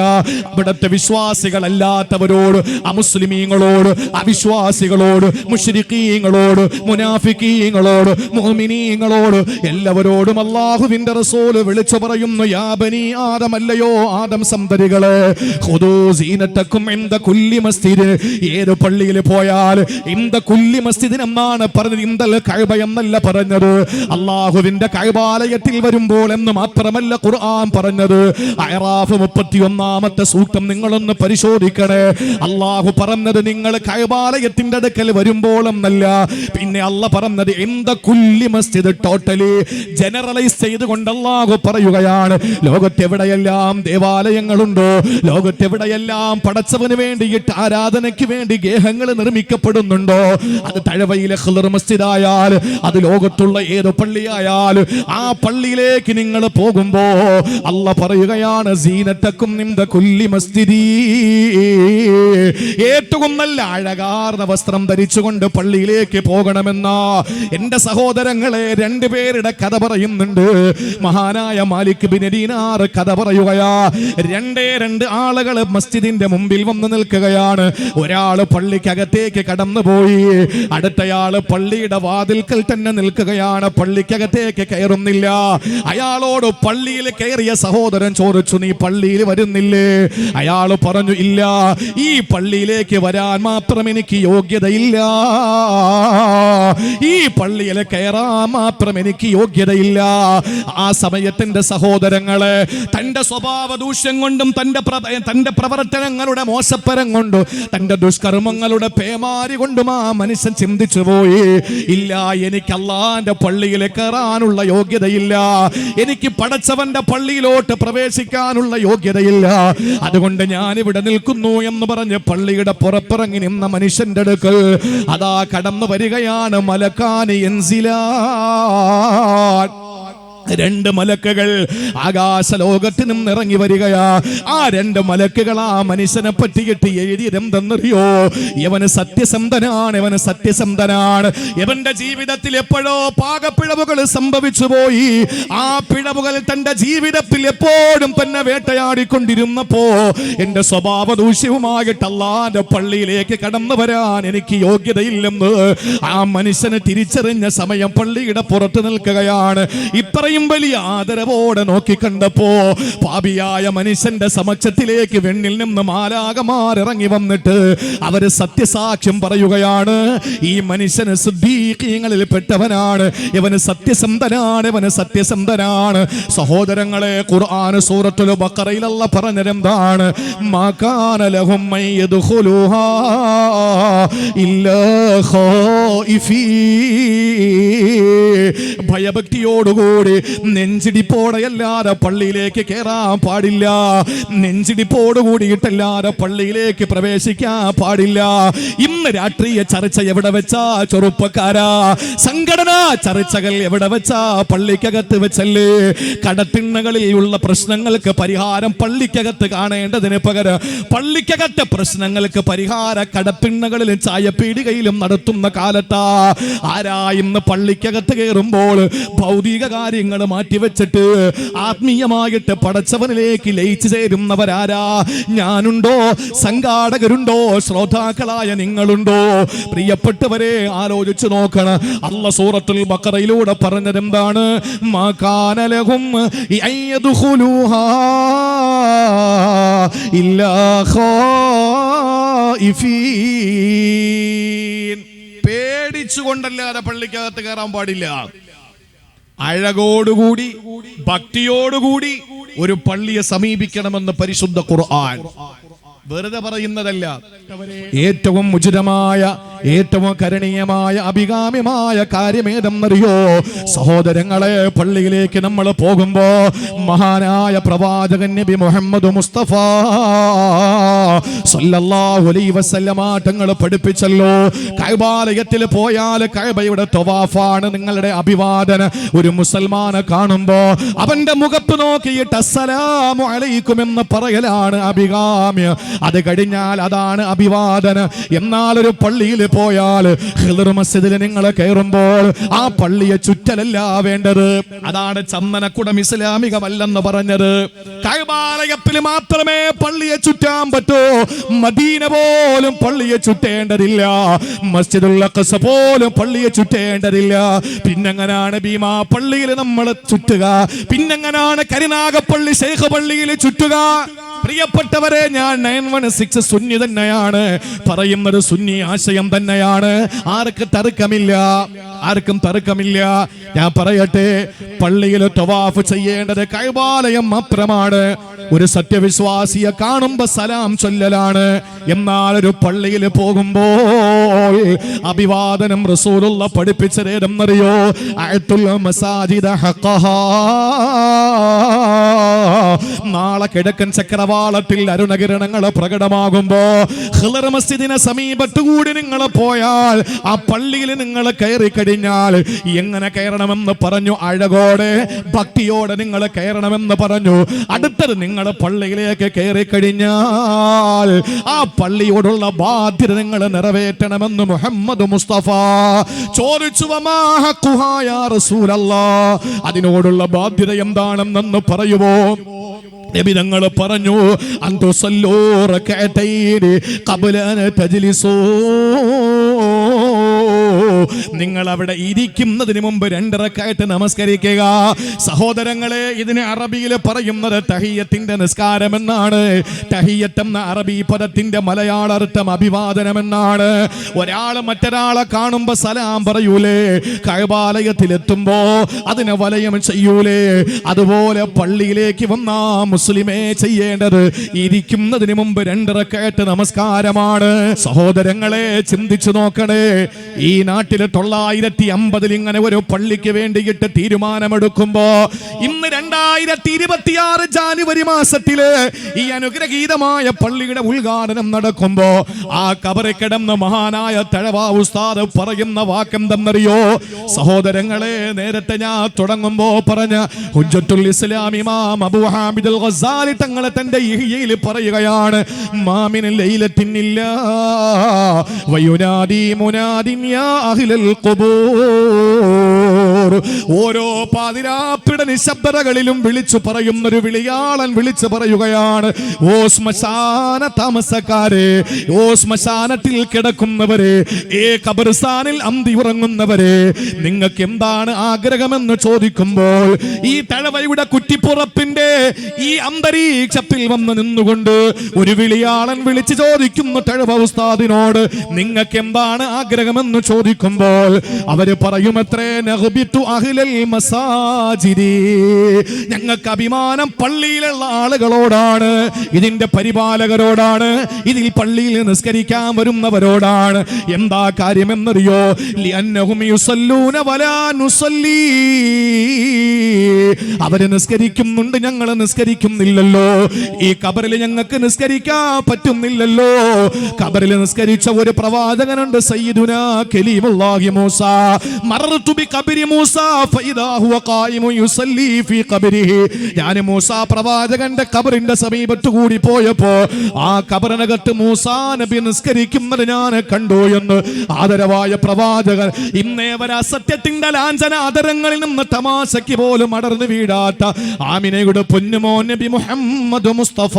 അവിടുത്തെ വിശ്വാസികളല്ലാത്തവരോട്, അമുസ്ലിമീങ്ങളോട്, അവിശ്വാസികളോട്, മുശ്രിക്കീങ്ങളോട്, മുനാഫിക്കീങ്ങളോട്, മുഅ്മിനീങ്ങളോട് എല്ലാവരോടും അല്ലാഹുവിന്റെ റസൂൽ വിളിച്ചു പറയുന്നു, യാ ബനി ആദം, അല്ലയോ ആദം സന്തതികളെ, ഖുദൂ സീനതക്കും ഇൻദ കുല്ലി മസ്ജിദ്. ഏത് പള്ളിയിൽ പോയാൽ ഇൻദ കുല്ലി മസ്ജിദ് എന്നാണ് പറഞ്ഞത്, ഇൻദൽ കഅബ എന്നല്ല പറഞ്ഞത്. അല്ലാഹുവിന്റെ കഅബാലയത്തിൽ വരുമ്പോൾ എന്ന് മാത്രമല്ല ഖുർആൻ പറഞ്ഞത്. അഅറാഫ് 31-ാമത്തെ സൂക്തം നിങ്ങളൊന്ന് പരിശോധിക്കണേ. അല്ലാഹു പറഞ്ഞത് നിങ്ങൾ കഅബാലയത്തിന്റെ അടുക്കൽ വരുമ്പോൾ എന്നല്ല, പിന്നെ അല്ലാഹു പറഞ്ഞത് ഇൻദ കുല്ലി മസ്ജിദ്. ടോട്ടലി ജനറലൈസ് ചെയ്തുകൊണ്ട് അല്ലാഹു പറയുകയാണ്, ലോകത്തെവിടെയെല്ലാം ദേവാലയങ്ങളുണ്ടോ, ലോകത്തെവിടെയെല്ലാം പടച്ചവന് വേണ്ടിയിട്ട് ആരാധനയ്ക്ക് വേണ്ടി ഗേഹങ്ങൾ നിർമ്മിക്കപ്പെടുന്നുണ്ടോ, അത് തഴവയിലെ ഖിളർ മസ്ജിദ് ആയാൽ, അത് ലോകത്തുള്ള ഏത് പള്ളിയായാൽ, ആ പള്ളിയിലേക്ക് നിങ്ങൾ പോകുമ്പോ അല്ലാഹു പറയുകയാണ്, സീനതക്കും ഇൻദ കുല്ലി മസ്ജിദി. ഏറ്റവും നല്ല അഴകാർന്ന വസ്ത്രം ധരിച്ചുകൊണ്ട് പള്ളിയിലേക്ക് പോകണമെന്ന എന്റെ സഹോദരങ്ങളെ 2 പേരുടെ കഥ പറയുന്നുണ്ട്. മഹാനായ മാലിക് ബിൻ ദീനാർ കഥ പറയുകയാ. 2 ആളുകൾ മസ്ജിദിന്റെ മുമ്പിൽ വന്ന് നിൽക്കുകയാണ്. ഒരാള് പള്ളിക്കകത്തേക്ക് കടന്നുപോയി, അടുത്തയാള് പള്ളിയുടെ വാതിൽക്കൽ തന്നെ നിൽക്കുകയാണ്, പള്ളിക്കകത്തേക്ക് കയറുന്നില്ല. അയാളോട് പള്ളിയിൽ കയറിയ സഹോദരൻ ചോദിച്ചു, നീ പള്ളിയിൽ വരുന്നില്ലേ? അയാള് പറഞ്ഞു, ഇല്ല, ഈ പള്ളിയിലേക്ക് വരാൻ മാത്രം എനിക്ക് യോഗ്യതയില്ല, ഈ പള്ളിയിൽ കയറാൻ മാത്രം എനിക്ക് യോഗ്യതയില്ല. ആ സമയത്തിന്റെ സഹോദരങ്ങളെ, തന്റെ സ്വഭാവ ദൂഷ്യം കൊണ്ടും തന്റെ പ്രവർത്തനങ്ങളുടെ മോശപ്പരം കൊണ്ടും തന്റെ ദുഷ്കർമ്മങ്ങളുടെ പേമാരി കൊണ്ടും ആ മനുഷ്യൻ ചിന്തിച്ചു പോയി, ഇല്ല, എനിക്ക് അല്ലാഹുവിന്റെ പള്ളിയിൽ കയറാനുള്ള യോഗ്യതയില്ല, എനിക്ക് പടച്ചവന്റെ പള്ളിയിലോട്ട് പ്രവേശിക്കാനുള്ള യോഗ്യതയില്ല, അതുകൊണ്ട് ഞാൻ ഇവിടെ നിൽക്കുന്നു എന്ന് പറഞ്ഞ് പള്ളിയുടെ പുറത്തിറങ്ങി നിന്ന മനുഷ്യന്റെ അടുക്കൽ അതാ കടന്നു വരികയാണ് മലക്കാനി യൻസിലാൻ. 2 മലക്കുകൾ ആകാശലോകത്തിനും ഇറങ്ങി വരികയാ. ആ 2 മലക്കുകൾ ആ മനുഷ്യനെ പറ്റിയിട്ട് എഴുതിയതെന്തെന്നറിയോ? ഇവന് സത്യസന്ധനാണ്, ഇവന് സത്യസന്ധനാണ്, ഇവന്റെ ജീവിതത്തിൽ എപ്പോഴോ പാകപ്പിഴവുകൾ സംഭവിച്ചു പോയി. ആ പിഴവുകൾ തന്റെ ജീവിതത്തിൽ എപ്പോഴും തന്നെ വേട്ടയാടിക്കൊണ്ടിരുന്നപ്പോ എന്റെ സ്വഭാവ ദൂഷ്യവുമായിട്ട് അല്ലാഹുവിന്റെ പള്ളിയിലേക്ക് കടന്നു വരാൻ എനിക്ക് യോഗ്യതയില്ലെന്ന് ആ മനുഷ്യന് തിരിച്ചറിഞ്ഞ സമയം പള്ളിയുടെ പുറത്ത് നിൽക്കുകയാണ്. ഇത്രയും വലിയ ആദരവോടെ നോക്കിക്കണ്ടപ്പോ പാപിയായ മനുഷ്യന്റെ സമക്ഷത്തിലേക്ക് വെണ്ണിൽ നിന്ന് മാലാകമാർ ഇറങ്ങി വന്നിട്ട് അവര് സത്യസാക്ഷ്യം പറയുകയാണ്, ഈ മനുഷ്യന് സിദ്ദീഖീങ്ങളിൽ പെട്ടവനാണ്, ഇവന് സത്യസന്ധനാണ്, ഇവന് സത്യസന്ധനാണ്. സഹോദരങ്ങളെ, ഖുർആൻ സൂറത്തുൽ ബഖറയിൽ അല്ലാഹു പറഞ്ഞതെന്താണ്? മാ കാന ലഹും മൻ യദ്ഖുലുഹാ ഇല്ലാ ഖായിഫീ. ഭയഭക്തിയോടുകൂടി നെഞ്ചിടിപ്പോടെയല്ലാതെ പള്ളിയിലേക്ക് കയറാൻ പാടില്ല, നെഞ്ചിടിപ്പോടുകൂടിയിട്ടല്ലാതെ പള്ളിയിലേക്ക് പ്രവേശിക്കാൻ പാടില്ല. ഇന്ന് രാഷ്ട്രീയ ചർച്ച എവിടെ വെച്ചാ ചെറുപ്പക്കാരാ? സംഘടനാ ചർച്ചകൾ എവിടെ വെച്ചാ? പള്ളിക്കകത്ത് വെച്ചല്ലേ. കടത്തിണ്ണകളിൽ ഉള്ള പ്രശ്നങ്ങൾക്ക് പരിഹാരം പള്ളിക്കകത്ത് കാണേണ്ടതിന് പകരം പള്ളിക്കകത്തെ പ്രശ്നങ്ങൾക്ക് പരിഹാര കടത്തിണ്ണകളിലും ചായപ്പീടികയിലും നടത്തുന്ന കാലത്താ. ആരാ ഇന്ന് പള്ളിക്കകത്ത് കയറുമ്പോൾ ഭൗതിക കാര്യങ്ങൾ മാറ്റിവെച്ചിട്ട് ആത്മീയമായിട്ട് പടച്ചവനിലേക്ക് ലയിച്ചു ചേരുന്നവരാരാ? ഞാനുണ്ടോ? സംഘാടകരുണ്ടോ? ശ്രോതാക്കളായ നിങ്ങളുണ്ടോ? പ്രിയപ്പെട്ടവരെ, ആലോചിച്ചു നോക്കണം. അല്ലാഹു സൂറത്തുൽ ബഖറയിലൂടെ പറഞ്ഞത് എന്താണ്? മാ കാന ലഹും യദ്ഖുലുഹാ ഇല്ലാ ഖായിഫീൻ. പേടിച്ചുകൊണ്ടല്ലാതെ പള്ളിക്കകത്ത് കയറാൻ പാടില്ല. അഴകോടുകൂടി ഭക്തിയോടുകൂടി ഒരു പള്ളിയെ സമീപിക്കണമെന്ന് പരിശുദ്ധ ഖുർആൻ വെറുതെ പറയുന്നതല്ല. ഏറ്റവും ഉചിതമായ ഏറ്റവും കരണീയമായ അഭികാമ്യമായ കാര്യമേതെന്നറിയോ? സഹോദരങ്ങളെ, പള്ളിയിലേക്ക് നമ്മൾ പോകുമ്പോ മഹാനായ പ്രവാചകൻ നബി മുഹമ്മദ് മുസ്തഫ സല്ലല്ലാഹു അലൈഹി വസല്ലമ തങ്ങൾ പഠിപ്പിച്ചല്ലോ, കഅബാലയത്തിൽ പോയാൽ കഅബയുടെ തവാഫാണ് നിങ്ങളുടെ അഭിവാദനം. ഒരു മുസൽമാനെ കാണുമ്പോ അവന്റെ മുഖത്ത് നോക്കിയിട്ട് അസ്സലാമു അലൈക്കും എന്ന് പറയലാണ് അഭികാമ്യം. അത് കഴിഞ്ഞാൽ അതാണ് അഭിവാദനം. എന്നാൽ ഒരു പള്ളിയിൽ പോയാൽ ഖിദ്ർ മസ്ജിദിൽ നിങ്ങൾ കയറുമ്പോൾ ആ പള്ളിയെ ചുറ്റലല്ല വേണ്ടത്. അതാണ് ചന്ദനക്കുടം ഇസ്ലാമികമല്ലെന്ന് പറഞ്ഞത്. കഅബാലയത്തിൽ മാത്രമേ പള്ളിയെ ചുറ്റാൻ പറ്റൂ. മദീന പോലും പള്ളിയെ ചുറ്റേണ്ടതില്ല, മസ്ജിദുൽ അഖ്സ പോലും പള്ളിയെ ചുറ്റേണ്ടതില്ല. പിന്നെങ്ങനാണ് ഭീമാ പള്ളിയിൽ നമ്മൾ ചുറ്റുക? പിന്നെങ്ങനാണ് കരുനാഗപ്പള്ളി ശൈഖ് പള്ളിയിൽ ചുറ്റുക? പ്രിയപ്പെട്ടവരെ, ഞാൻ 916 സുന്നി തന്നെയാണ് പറയുന്നത്, സുന്നി ആശയം തന്നെയാണ്. ആർക്കും തർക്കമില്ല. ഞാൻ പറയട്ടെ, പള്ളിയിൽ തവാഫ് ചെയ്യേണ്ടത് കഅബാലയം മാത്രമാണ്. ഒരു സത്യവിശ്വാസിയെ കാണുമ്പോ സലാം ചൊല്ലലാണ്. എന്നാൽ ഒരു പള്ളിയിൽ പോകുമ്പോൾ അഭിവാദനം റസൂലുള്ള പഠിപ്പിച്ചതേതെന്നറിയോ? അഅത്തുൽ മസാജിദ ഹഖഹാ. നാളെ കിഴക്കൻ ചക്രവാളത്തിൽ അരുണകിരണങ്ങൾ പ്രകടമാകുമ്പോ ഖിദ്ർ മസ്ജിദിനെ സമീപത്തുകൂടി നിങ്ങൾ പോയാൽ ആ പള്ളിയിൽ നിങ്ങൾ കയറി കഴിഞ്ഞാൽ എങ്ങനെ കയറണമെന്ന് പറഞ്ഞു? അഴകോടെ ഭക്തിയോടെ നിങ്ങൾ കയറണമെന്ന് പറഞ്ഞു. അടുത്തത് നിങ്ങൾ പള്ളിയിലേക്ക് കയറി കഴിഞ്ഞാൽ ആ പള്ളിയോടുള്ള ബാധ്യത നിങ്ങൾ നിറവേറ്റണമെന്ന് മുഹമ്മദ് മുസ്തഫ ചോദിച്ചു. വമാ ഹഖുഹാ യാ റസൂലല്ലാഹ്, അതിനോടുള്ള ബാധ്യത എന്താണെന്ന് പറയുമോ? നബി തങ്ങൾ പറഞ്ഞു, അൻതുസല്ലൂ റകഅതൈനി ഖബ്ല അൻ തജ്ലിസൂ. നിങ്ങൾ അവിടെ ഇരിക്കുന്നതിന് മുമ്പ് 2 റക്അത്ത് നമസ്കരിക്കുക. സഹോദരങ്ങളെ, ഇതിന് അറബിയിൽ പറയുന്നത് തഹിയ്യത്തിന്റെ നിസ്കാരം എന്നാണ്. തഹിയ്യത്ത് എന്ന അറബി പദത്തിന്റെ മലയാള അർത്ഥം അഭിവാദനം എന്നാണ്. ഒരാൾ മറ്റൊരാളെ കാണുമ്പോ സലാം പറയൂലേ? കഅബാലയത്തിലെത്തുമ്പോ അതിനെ വലയം ചെയ്യൂലേ? അതുപോലെ പള്ളിയിലേക്ക് വന്നാ മുസ്ലിമേ ചെയ്യേണ്ടത് ഇരിക്കുന്നതിന് മുമ്പ് 2 റക്അത്ത് നമസ്കാരമാണ്. സഹോദരങ്ങളെ, ചിന്തിച്ചു നോക്കണേ. ഈ നാട്ടിൽ 950 ഇങ്ങനെ ഒരു പള്ളിക്ക് വേണ്ടിയിട്ട് തീരുമാനമെടുക്കുമ്പോ ഇന്ന് 2026 ജാനുവരി മാസത്തില് ഈ അനുഗ്രഹീതമായ പള്ളിയുടെ ഉദ്ഘാടനം നടക്കുമ്പോ ആ കബറിൽ കിടന്ന മഹാനായ തഴവ ഉസ്താദ് പറയുന്ന വാക്കെന്തെന്നറിയോ? സഹോദരങ്ങളെ, നേരത്തെ ഞാൻ തുടങ്ങുമ്പോ പറഞ്ഞ ഹുജ്ജത്തുൽ ഇസ്ലാം ഇമാം അബൂ ഹാമിദ് അൽ ഗസാലി തങ്ങൾ തന്റെ ഇഹ്യയിൽ പറയുകയാണ്, മാമിൻ ലൈലത്തിനില്ല വയുനാദി മുനാദിൻ യാ അഹ്ലൽ ഖുബൂർ. ഓരോ പാതിരാപ്പിട നിശബ്ദതകളിലും വിളിച്ചു പറയുന്ന ഒരു വിളിയാളൻ വിളിച്ചു പറയുകയാണ്, ഓ ശ്മശാന താമസക്കാരെ, ഓ ശ്മശാനത്തിൽ കിടക്കുന്നവരെ, ഖബർസ്ഥാനിൽ അന്തി ഉറങ്ങുന്നവരെ, നിങ്ങൾക്ക് എന്താണ് ആഗ്രഹമെന്ന് ചോദിക്കുമ്പോൾ ഈ തഴവയുടെ കുറ്റിപ്പുറപ്പിന്റെ ഈ അന്തരീക്ഷത്തിൽ വന്ന് നിന്നുകൊണ്ട് ഒരു വിളിയാളൻ വിളിച്ചു ചോദിക്കുന്നു തഴവ ഉസ്താദിനോട്, നിങ്ങൾക്ക് എന്താണ് ആഗ്രഹമെന്ന് ചോദിക്കുമ്പോൾ അവര് പറയുമത്രേ, നഗ്ബിതു അഹ്ലൽ മസാജിദി, ഞങ്ങൾക്ക് അഭിമാനം പള്ളിയിലുള്ള ആളുകളോടാണ്, ഇതിന്റെ പരിപാലകരോടാണ്, ഇതിൽ പള്ളിയിൽ നിസ്കരിക്കാൻ വരുന്നവരോടാണ്. എന്താ കാര്യമെന്നറിയോ? ലിഅന്നഹും യുസല്ലൂന വലാ നുസല്ലി, അവര് നിസ്കരിക്കുന്നുണ്ട്, ഞങ്ങൾ നിസ്കരിക്കുന്നില്ലല്ലോ. ഈ ഖബറിൽ ഞങ്ങൾക്ക് നിസ്കരിക്കാൻ പറ്റുന്നില്ലല്ലോ. ഖബറിൽ നിസ്കരിച്ച ഒരു പ്രവാചകനുണ്ട്, സയ്യിദുനാ കലീമുല്ലാഹി മൂസ. മറർതു ബിഖബരി മൂസ ഫഇദാ ഹുവ ഖായിമുൻ യുസല്ലി ഫീ ഖബരിഹി. ഞാൻ മൂസ പ്രവാചകന്റെ ഖബറിന്റെ സമീപത്ത് കൂടി പോയപ്പോ ആ ഖബറിനകത്ത് മൂസാ നബി നിസ്കരിക്കുന്നത് ഞാൻ കണ്ടു എന്ന് ആദരവായ പ്രവാചകൻ. ഇന്നേ വരെ സത്യത്തിന്റെ ലാഞ്ചന ആദരങ്ങളിൽ നിന്ന് തമാശയ്ക്ക് പോലും അടർന്നു വീഴാത്ത ആമിനയുടെ പൊന്നുമോൻ നബി മുഹമ്മദ് മുസ്തഫ.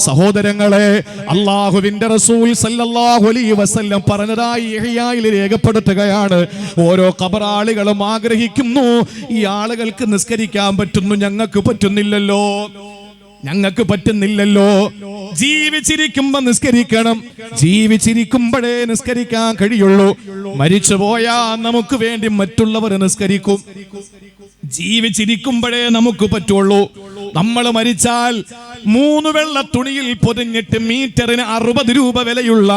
സഹോദരങ്ങളെ, അല്ലാഹുവിന്റെ റസൂൽ സല്ലല്ലാഹു അലൈഹി വസല്ലം പറഞ്ഞതായി ഇഹ്യായിൽ രേഖപ്പെടുത്തുകയാണ്, ഓരോ ഖബറാളികളും ആഗ്രഹിക്കുന്നു, ഈ ആളുകൾക്ക് നിസ്കരിക്കാൻ പറ്റുന്നു, ഞങ്ങൾക്ക് പറ്റുന്നില്ലല്ലോ, ഞങ്ങൾക്ക് പറ്റുന്നില്ലല്ലോ. ജീവിച്ചിരിക്കുമ്പോ നിസ്കരിക്കണം, ജീവിച്ചിരിക്കുമ്പോഴേ നിസ്കരിക്കാൻ കഴിയുള്ളൂ. മരിച്ചുപോയാ നമുക്ക് വേണ്ടി മറ്റുള്ളവർ നിസ്കരിക്കും. ജീവിച്ചിരിക്കുമ്പോഴേ നമുക്ക് പറ്റുള്ളൂ. നമ്മൾ മരിച്ചാൽ 3 വെള്ള തുണിയിൽ പൊതിഞ്ഞിട്ട് മീറ്ററിന് 60 രൂപ വിലയുള്ള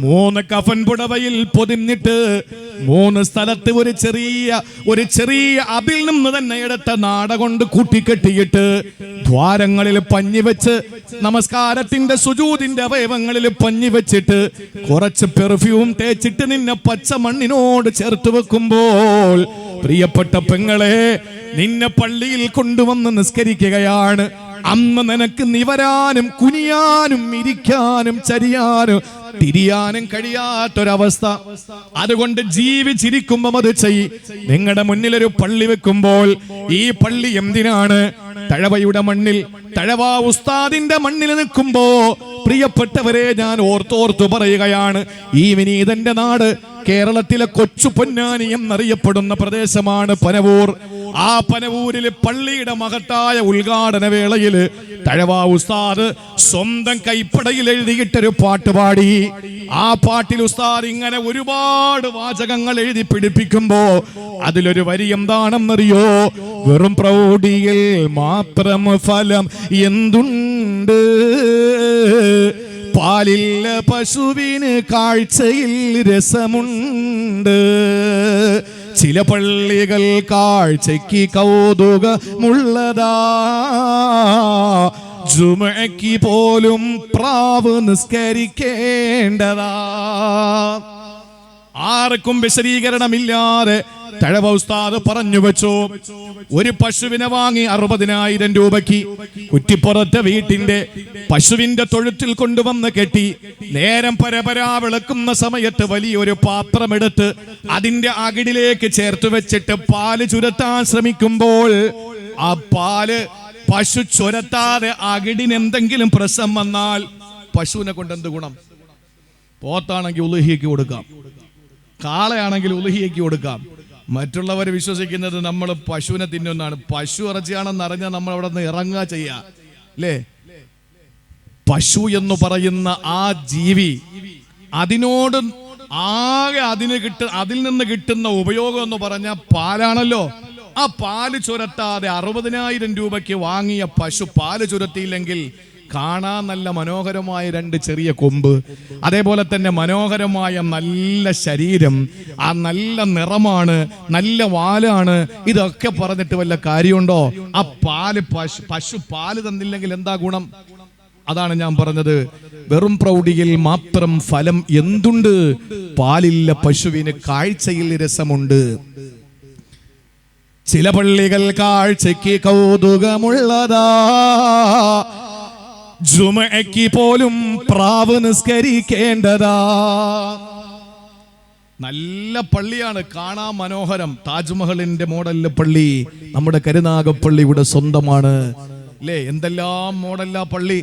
3 കഫൻ പുടവയിൽ പൊതിഞ്ഞിട്ട് 3 സ്ഥലത്ത് ഒരു ചെറിയ അതിൽ നിന്ന് തന്നെ എടുത്ത നാട കൊണ്ട് കൂട്ടിക്കെട്ടിയിട്ട് ദ്വാരങ്ങളിൽ പഞ്ഞി വെച്ച് നമസ്കാരത്തിന്റെ സുജൂദിന്റെ അവയവങ്ങളിൽ പഞ്ഞി വെച്ചിട്ട് കുറച്ച് പെർഫ്യൂം തേച്ചിട്ട് നിന്നെ പച്ച മണ്ണിനോട് ചേർത്ത് വെക്കുമ്പോൾ പ്രിയപ്പെട്ട പെങ്ങളെ, നിന്നെ പള്ളിയിൽ കൊണ്ടുവന്ന് നിസ്കരിക്കുകയാണ്. അന്ന് നിനക്ക് നിവരാനും കുനിയാനും ഇരിക്കാനും ചരിയാനും തിരിയാനും കഴിയാത്തൊരവസ്ഥ. അതുകൊണ്ട് ജീവിച്ചിരിക്കുമ്പം അത് ചെയ്. നിങ്ങളുടെ മുന്നിലൊരു പള്ളി വെക്കുമ്പോൾ ഈ പള്ളി എന്തിനാണ്? തഴവയുടെ മണ്ണിൽ, തഴവ ഉസ്താദിന്റെ മണ്ണിൽ നിൽക്കുമ്പോ പ്രിയപ്പെട്ടവരെ, ഞാൻ ഓർത്തോർത്തു പറയുകയാണ്, ഈ വിനീതന്റെ നാട് കേരളത്തിലെ കൊച്ചു പൊന്നാനി എന്നറിയപ്പെടുന്ന പ്രദേശമാണ് പനവൂർ. ആ പനവൂരിൽ പള്ളിയുടെ മഹത്തായ ഉദ്ഘാടന വേളയില് തഴവ ഉസ്താദ് സ്വന്തം കൈപ്പടയിൽ എഴുതിയിട്ടൊരു പാട്ട് പാടി. ആ പാട്ടിൽ ഉസ്താദ് ഇങ്ങനെ ഒരുപാട് വാചകങ്ങൾ എഴുതി പിടിപ്പിക്കുമ്പോ അതിലൊരു വരി എന്താണെന്നറിയോ? വെറും പ്രൗഢിയിൽ മാത്രം ഫലം എന്തുണ്ട്, പാലില്ല പശുവിന് കാഴ്ചയിൽ രസമുണ്ട്, ചില പള്ളികൾ കാഴ്ചയ്ക്ക് കൗതുകമുള്ളതാ, ജുമയ്ക്ക് പോലും പ്രാവ് നിസ്കരിക്കേണ്ടതാ. ആർക്കും വിശദീകരണമില്ലാതെ തഴവ ഉസ്താദ് പറഞ്ഞു വെച്ചു. ഒരു പശുവിനെ വാങ്ങി 60,000 രൂപയ്ക്ക് കുറ്റിപ്പുറത്തെ വീട്ടിന്റെ പശുവിന്റെ തൊഴുത്തിൽ കൊണ്ടുവന്ന് കെട്ടി നേരം പരപരാ വിളക്കുന്ന സമയത്ത് വലിയൊരു പാത്രമെടുത്ത് അതിന്റെ അകിടിലേക്ക് ചേർത്ത് വെച്ചിട്ട് പാല് ചുരത്താൻ ശ്രമിക്കുമ്പോൾ ആ പാല് പശു ചുരത്താതെ അകിടിന് എന്തെങ്കിലും പ്രശ്നം വന്നാൽ പശുവിനെ കൊണ്ട് എന്ത് ഗുണം? പോത്താണെങ്കിൽ ഉലുഹിയയ്ക്ക് കൊടുക്കാം, കാളയാണെങ്കിൽ ഉലുഹിയയ്ക്ക് കൊടുക്കാം. മറ്റുള്ളവർ വിശ്വസിക്കുന്നത് നമ്മൾ പശുവിനെ തിന്നുന്നതാണ്. പശു ഇറച്ചിയാണെന്ന് അറിഞ്ഞാൽ നമ്മൾ അവിടെ നിന്ന് ഇറങ്ങുക ചെയ്യുക, അല്ലേ? പശു എന്ന് പറയുന്ന ആ ജീവി, അതിനോട് ആകെ അതിൽ നിന്ന് കിട്ടുന്ന ഉപയോഗം എന്ന് പറഞ്ഞാൽ പാലാണല്ലോ. ആ പാല് ചുരത്താതെ 60,000 രൂപയ്ക്ക് വാങ്ങിയ പശു പാല് ചുരത്തിയില്ലെങ്കിൽ കാണാൻ നല്ല മനോഹരമായ 2 ചെറിയ കൊമ്പ്, അതേപോലെ തന്നെ മനോഹരമായ നല്ല ശരീരം, ആ നല്ല നിറമാണ്, നല്ല വാലാണ്, ഇതൊക്കെ പറഞ്ഞിട്ട് വല്ല കാര്യമുണ്ടോ? ആ പാല് പശു പാല് തന്നില്ലെങ്കിൽ എന്താ ഗുണം? അതാണ് ഞാൻ പറഞ്ഞത്, വെറും പ്രൗഢിയിൽ മാത്രം ഫലം എന്തുണ്ട്, പാലില്ല പശുവിന് കാഴ്ചയിൽ രസമുണ്ട്, ചില പള്ളികൾ കാഴ്ചയ്ക്ക് കൗതുകമുള്ളതാ, ജുമയ്ക്ക് പോലും പ്രാവ് നിസ്കരിക്കേണ്ടതാ. നല്ല പള്ളിയാണ്, കാണാൻ മനോഹരം. താജ്മഹലിന്റെ മോഡലിലെ പള്ളി നമ്മുടെ കരുനാഗപ്പള്ളി ഇവിടെ സ്വന്തമാണ്, അല്ലേ? എന്തെല്ലാം മോഡലാ പള്ളി.